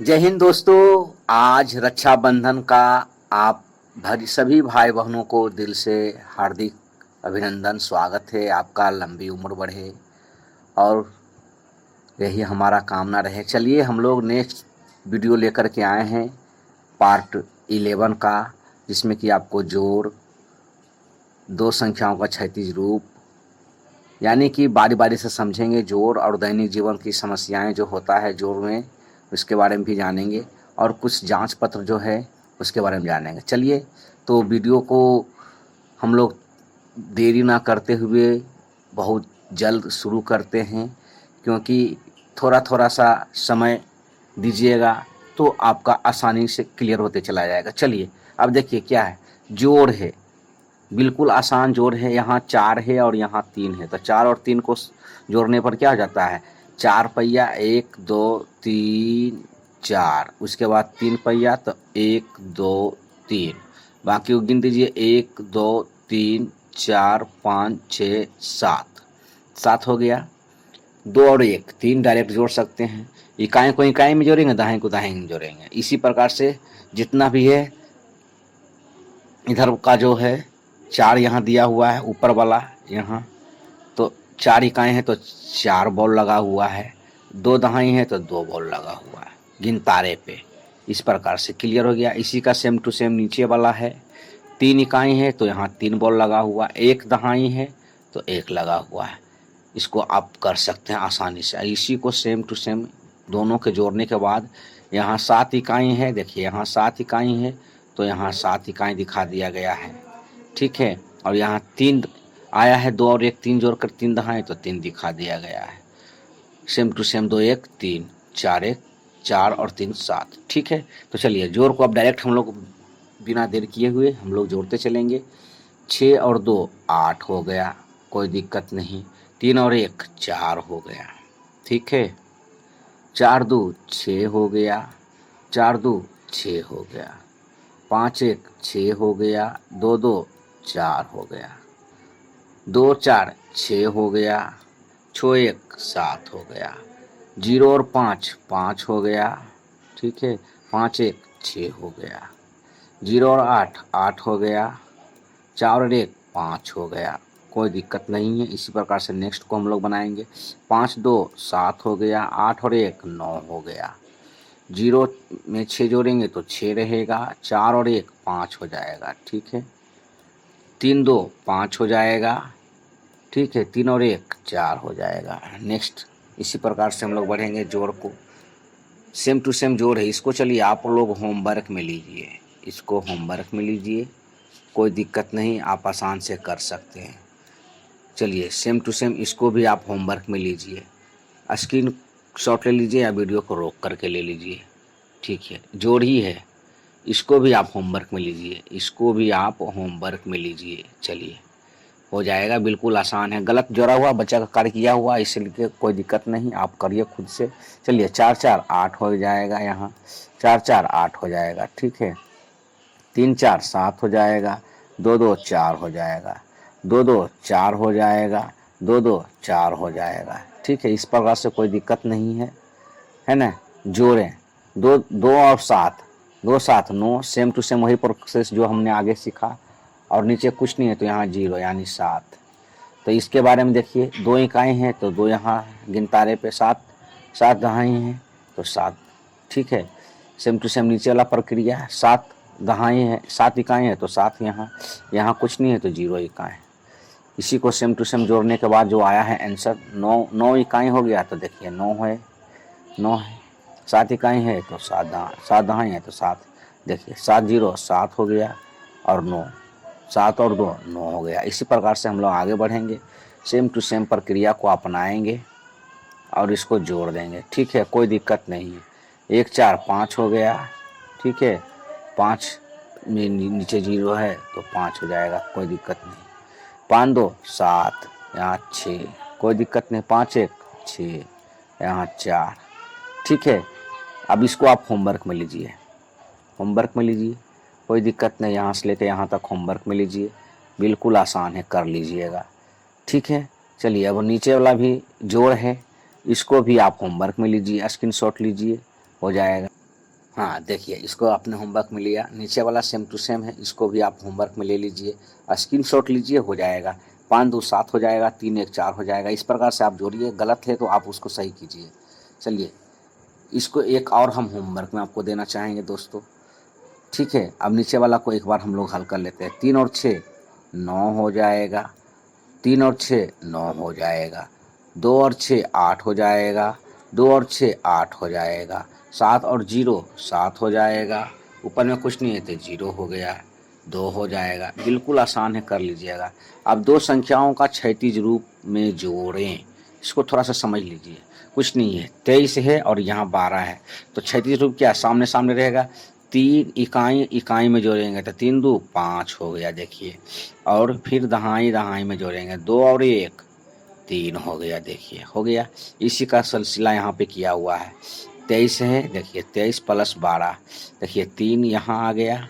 जय हिंद दोस्तों। आज रक्षाबंधन का आप सभी भाई बहनों को दिल से हार्दिक अभिनंदन। स्वागत है आपका। लंबी उम्र बढ़े और यही हमारा कामना रहे। चलिए हम लोग नेक्स्ट वीडियो लेकर के आए हैं पार्ट 11 का, जिसमें कि आपको जोड़, दो संख्याओं का क्षैतिज रूप, यानी कि बारी बारी से समझेंगे जोड़ और दैनिक जीवन की समस्याएं जो होता है जोड़ में, उसके बारे में भी जानेंगे और कुछ जांच पत्र जो है उसके बारे में जानेंगे। चलिए तो वीडियो को हम लोग देरी ना करते हुए बहुत जल्द शुरू करते हैं, क्योंकि थोड़ा थोड़ा सा समय दीजिएगा तो आपका आसानी से क्लियर होते चला जाएगा। चलिए अब देखिए क्या है। जोड़ है, बिल्कुल आसान जोड़ है। यहाँ 4 है और यहाँ 3 है, तो 4 और 3 को जोड़ने पर क्या हो जाता है, 4 पहिया 1 2 3 4, उसके बाद 3 पहिया तो 1 2 3, बाकी गिन दीजिए 1 2 3 4 5 6 7, 7 हो गया। 2 और 1 3 डायरेक्ट जोड़ सकते हैं। इकाई को इकाई में जोड़ेंगे, दाएं को दाएं में जोड़ेंगे। इसी प्रकार से जितना भी है इधर का जो है 4 यहाँ दिया हुआ है ऊपर वाला, यहाँ तो 4 इकाई है तो 4 बॉल लगा हुआ है, 2 दहाई है तो 2 बॉल लगा हुआ है गिनतारे पे। इस प्रकार से क्लियर हो गया। इसी का सेम टू सेम नीचे वाला है। 3 इकाई है तो यहाँ 3 बॉल लगा हुआ, 1 दहाई है तो 1 लगा हुआ है। इसको आप कर सकते हैं आसानी से। इसी को सेम टू सेम दोनों के जोड़ने के बाद यहाँ 7 इकाई है, देखिए यहाँ 7 इकाई है तो यहाँ 7 इकाई दिखा दिया गया है, ठीक है। और यहाँ 3 आया है, 2 और 1 3 जोड़कर 3 दहाई तो 3 दिखा दिया गया है। सेम टू सेम 2 1 3 4 1 4 और 3 7, ठीक है। तो चलिए जोड़ को अब डायरेक्ट हम लोग बिना देर किए हुए हम लोग जोड़ते चलेंगे। 6 और 2 8 हो गया, कोई दिक्कत नहीं। 3 और 1 4 हो गया, ठीक है। 4 2 6 हो गया, 4 2 6 हो गया। 5 1 6 हो गया, 2 2 4 हो गया, 2 4 6 हो गया, 6 1 7 हो गया। 0 और 5 5 हो गया, ठीक है। 5 1 6 हो गया। 0 और 8 8 हो गया। 4 और 1 5 हो गया, कोई दिक्कत नहीं है। इसी प्रकार से नेक्स्ट को हम लोग बनाएंगे। 5 2 7 हो गया, 8 और 1 9 हो गया। 0 में 6 जोड़ेंगे तो 6 रहेगा। 4 और 1 5 हो जाएगा, ठीक है। 3 2 5 हो जाएगा, ठीक है। 3 और 1 4 हो जाएगा। नेक्स्ट इसी प्रकार से हम लोग बढ़ेंगे। जोड़ को सेम टू सेम जोड़ है, इसको चलिए आप लोग होमवर्क में लीजिए, इसको होमवर्क में लीजिए, कोई दिक्कत नहीं, आप आसान से कर सकते हैं। चलिए सेम टू सेम इसको भी आप होमवर्क में लीजिए। स्क्रीन शॉट ले लीजिए या वीडियो को रोक करके ले लीजिए, ठीक है। जोड़ ही है, इसको भी आप होमवर्क में लीजिए, इसको भी आप होमवर्क में लीजिए। चलिए हो जाएगा, बिल्कुल आसान है। गलत जोड़ा हुआ बच्चा का कार्य किया हुआ, इसलिए कोई दिक्कत नहीं, आप करिए खुद से। चलिए 4 4 8 हो जाएगा, यहाँ 4 4 8 हो जाएगा, ठीक है। 3 4 7 हो जाएगा, 2 2 4 हो जाएगा, 2 2 4 हो जाएगा, 2 2 4 हो जाएगा, ठीक है। इस प्रकार से कोई दिक्कत नहीं है ना। जोड़ें 2 2 और 7 2 7 9, सेम टू सेम वही प्रोसेस जो हमने आगे सीखा। और नीचे कुछ नहीं है तो यहाँ 0 यानी 7। तो इसके बारे में देखिए, 2 इकाई हैं तो 2 यहाँ गिनतारे पे, 7 7 दहाई हैं तो 7, ठीक है। सेम टू सेम नीचे वाला प्रक्रिया है। 7 दहाई है, 7 इकाई है तो 7 यहाँ, यहाँ कुछ नहीं है तो 0 इकाई। इसी को सेम टू सेम जोड़ने के बाद जो आया है आंसर 9 इकाई हो गया। तो देखिए 9 है, 9 है। 7 इकाई है तो 7 दहाई है तो 7, देखिए 7 0 7 हो गया और 9, 7 और 2 9 हो गया। इसी प्रकार से हम लोग आगे बढ़ेंगे, सेम टू सेम प्रक्रिया को अपनाएंगे और इसको जोड़ देंगे, ठीक है। कोई दिक्कत नहीं है। 1 4 5 हो गया, ठीक है। 5 में नीचे 0 है तो 5 हो जाएगा, कोई दिक्कत नहीं। 5 2 7, यहाँ 6, कोई दिक्कत नहीं। 5 1 6, यहाँ 4, ठीक है। अब इसको आप होमवर्क में लीजिए, होमवर्क में लीजिए, कोई दिक्कत नहीं। यहाँ से लेकर यहाँ तक होमवर्क में लीजिए, बिल्कुल आसान है, कर लीजिएगा, ठीक है। चलिए अब नीचे वाला भी जोड़ है, इसको भी आप होमवर्क में लीजिए, स्क्रीनशॉट लीजिए, हो जाएगा। हाँ देखिए, इसको आपने होमवर्क में लिया, नीचे वाला सेम टू सेम है, इसको भी आप होमवर्क में ले लीजिए, स्क्रीनशॉट लीजिए, हो जाएगा। 5 2 7 हो जाएगा, 3 1 4 हो जाएगा। इस प्रकार से आप जोड़िए, गलत है तो आप उसको सही कीजिए। चलिए, इसको एक और हम होमवर्क में आपको देना चाहेंगे दोस्तों, ठीक है। अब नीचे वाला को एक बार हम लोग हल कर लेते हैं। 3 और 6 9 हो जाएगा, 3 और 6 9 हो जाएगा, 2 और 6 8 हो जाएगा, 2 और 6 8 हो जाएगा, 7 और 0 7 हो जाएगा, ऊपर में कुछ नहीं है तो 0 हो गया, 2 हो जाएगा। बिल्कुल आसान है, कर लीजिएगा। अब दो संख्याओं का क्षैतिज रूप में जोड़ें, इसको थोड़ा सा समझ लीजिए। कुछ नहीं है, 23 है और यहाँ 12 है, तो क्षैतिज रूप क्या सामने सामने रहेगा, 3 इकाई इकाई में जोड़ेंगे तो 3 2 5 हो गया देखिए, और फिर दहाई दहाई में जोड़ेंगे 2 और 1 3 हो गया देखिए, हो गया। इसी का सिलसिला यहाँ पे किया हुआ है। 23 है, देखिए 23 प्लस 12, देखिए 3 यहाँ आ गया,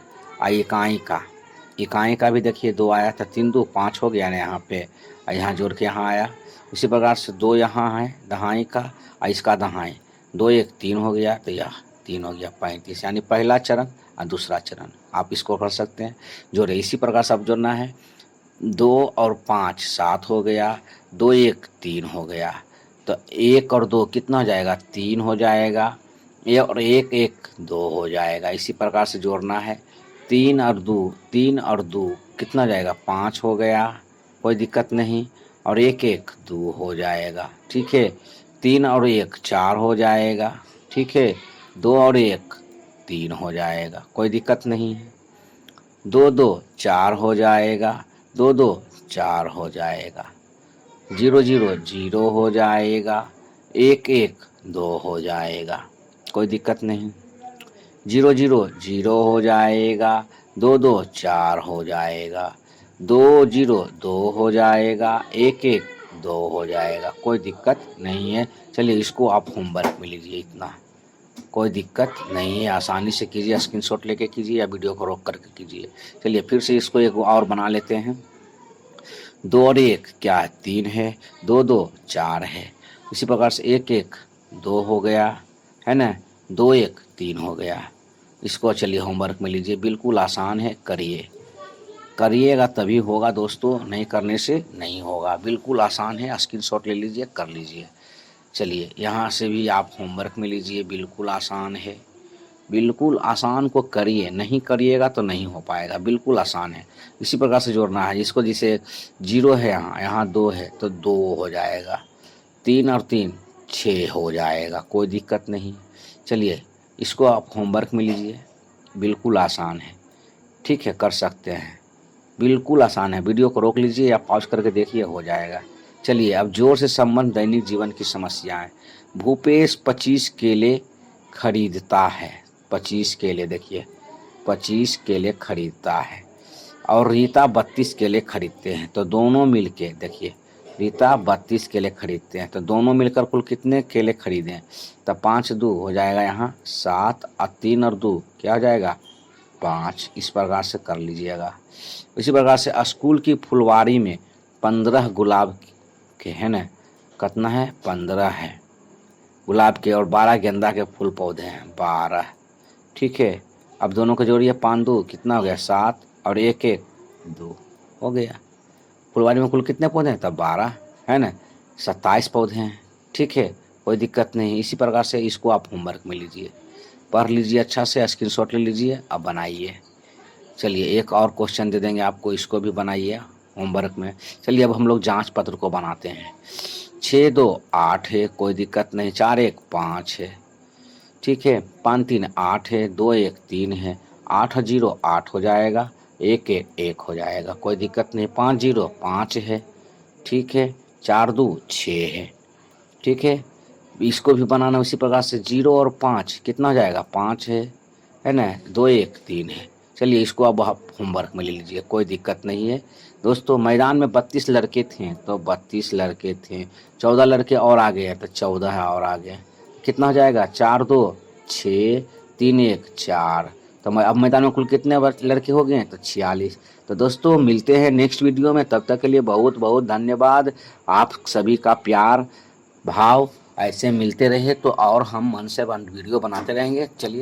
इकाई का भी देखिए 2 आया था, 3 2 5 हो गया ना यहाँ पे, यहाँ जोड़ के यहाँ आया। इसी प्रकार से 2 यहाँ है दहाई का, और इसका दहाई 2 1 3 हो गया, तो यह 3 हो गया 35, यानी पहला चरण और दूसरा चरण आप इसको कर सकते हैं जोड़े। इसी प्रकार से अब जोड़ना है, 2 और 5 7 हो गया, 2 1 3 हो गया, तो 1 और 2 कितना हो जाएगा, 3 हो जाएगा, 1 और 1 1 2 हो जाएगा। इसी प्रकार से जोड़ना है, 3 और 2 कितना जाएगा, 5 हो गया, कोई दिक्कत नहीं, और 1 1 2 हो जाएगा, ठीक है। 3 और 1 4 हो जाएगा, ठीक है। 2 और 1 3 हो जाएगा, कोई दिक्कत नहीं है। 2 2 4 हो जाएगा, 2 2 4 हो जाएगा, 0 0 0 हो जाएगा, 1 1 2 हो जाएगा, कोई दिक्कत नहीं। 0 0 0 हो जाएगा, 2 2 4 हो जाएगा, 2 0 2 हो जाएगा, 1 1 2 हो जाएगा, कोई दिक्कत नहीं है। चलिए, इसको आप होमवर्क में लीजिए, इतना कोई दिक्कत नहीं है, आसानी से कीजिए, स्क्रीनशॉट लेके कीजिए या वीडियो को रोक करके कीजिए। चलिए फिर से इसको एक और बना लेते हैं। 2 और 1 क्या है, 3 है, 2 2 4 है। इसी प्रकार से 1 1 2 हो गया, है ना, 2 1 3 हो गया। इसको चलिए होमवर्क में लीजिए, बिल्कुल आसान है, करिएगा तभी होगा दोस्तों, नहीं करने से नहीं होगा। बिल्कुल आसान है, स्क्रीनशॉट ले लीजिए, कर लीजिए। चलिए, यहाँ से भी आप होमवर्क में लीजिए, बिल्कुल आसान है, बिल्कुल आसान को करिए, नहीं करिएगा तो नहीं हो पाएगा, बिल्कुल आसान है। इसी प्रकार से जोड़ना है, इसको जैसे 0 है, यहाँ 2 है तो 2 हो जाएगा, 3 और 3 6 हो जाएगा, कोई दिक्कत नहीं। चलिए, इसको आप होमवर्क में लीजिए, बिल्कुल आसान है, ठीक है, कर सकते हैं, बिल्कुल आसान है। वीडियो को रोक लीजिए या पॉज करके देखिए, हो जाएगा। चलिए, अब जोर से संबंध दैनिक जीवन की समस्याएं। भूपेश 25 केले खरीदता है, 25 केले, देखिए 25 केले खरीदता है, और रीता 32 केले खरीदते हैं, तो दोनों मिलके देखिए, रीता 32 केले खरीदते हैं, तो दोनों मिलकर कुल कितने केले खरीदे हैं, तो 5 2 हो जाएगा, यहाँ 7 और 3 और 2 क्या हो जाएगा, 5। इस प्रकार से कर लीजिएगा। इसी प्रकार से स्कूल की फुलवारी में 15 गुलाब के, है ना, कितना है, 15 है गुलाब के, और 12 गेंदा के फूल पौधे हैं, 12, ठीक है। अब दोनों को जोड़िए, 5 2 कितना हो गया, 7, और 1 1 2 हो गया। फुलवारी में कुल कितने पौधे हैं, तब 12, है ना, 27 पौधे हैं, ठीक है, कोई दिक्कत नहीं। इसी प्रकार से इसको आप होमवर्क में लीजिए, पढ़ लीजिए अच्छा से, स्क्रीनशॉट ले लीजिए, अब बनाइए। चलिए, एक और क्वेश्चन दे देंगे आपको, इसको भी बनाइए होमवर्क में। चलिए, अब हम लोग जांच पत्र को बनाते हैं। 6 2 8 है, कोई दिक्कत नहीं, 4 1 5 है, ठीक है, 5 3 8 है, 2 1 3 है, 8 0 8 हो जाएगा, 1 1 1 हो जाएगा, कोई दिक्कत नहीं। 5 0 5 है, ठीक है, 4 2 6 है, ठीक है। इसको भी बनाना उसी प्रकार से, 0 और 5 कितना हो जाएगा, 5 है ना, 2 1 3 है। चलिए, इसको अब आप होमवर्क में ले लीजिए, कोई दिक्कत नहीं है दोस्तों। मैदान में 32 लड़के थे, तो 32 लड़के थे, 14 लड़के और आ गए तो 14 और आ गए, कितना हो जाएगा, 4 2 6 3 1 4। तो अब मैदान में कुल कितने लड़के हो गए हैं, तो 46। तो दोस्तों, मिलते हैं नेक्स्ट वीडियो में, तब तक के लिए बहुत बहुत धन्यवाद। आप सभी का प्यार भाव ऐसे मिलते रहे तो और हम मन से वीडियो बनाते रहेंगे। चलिए।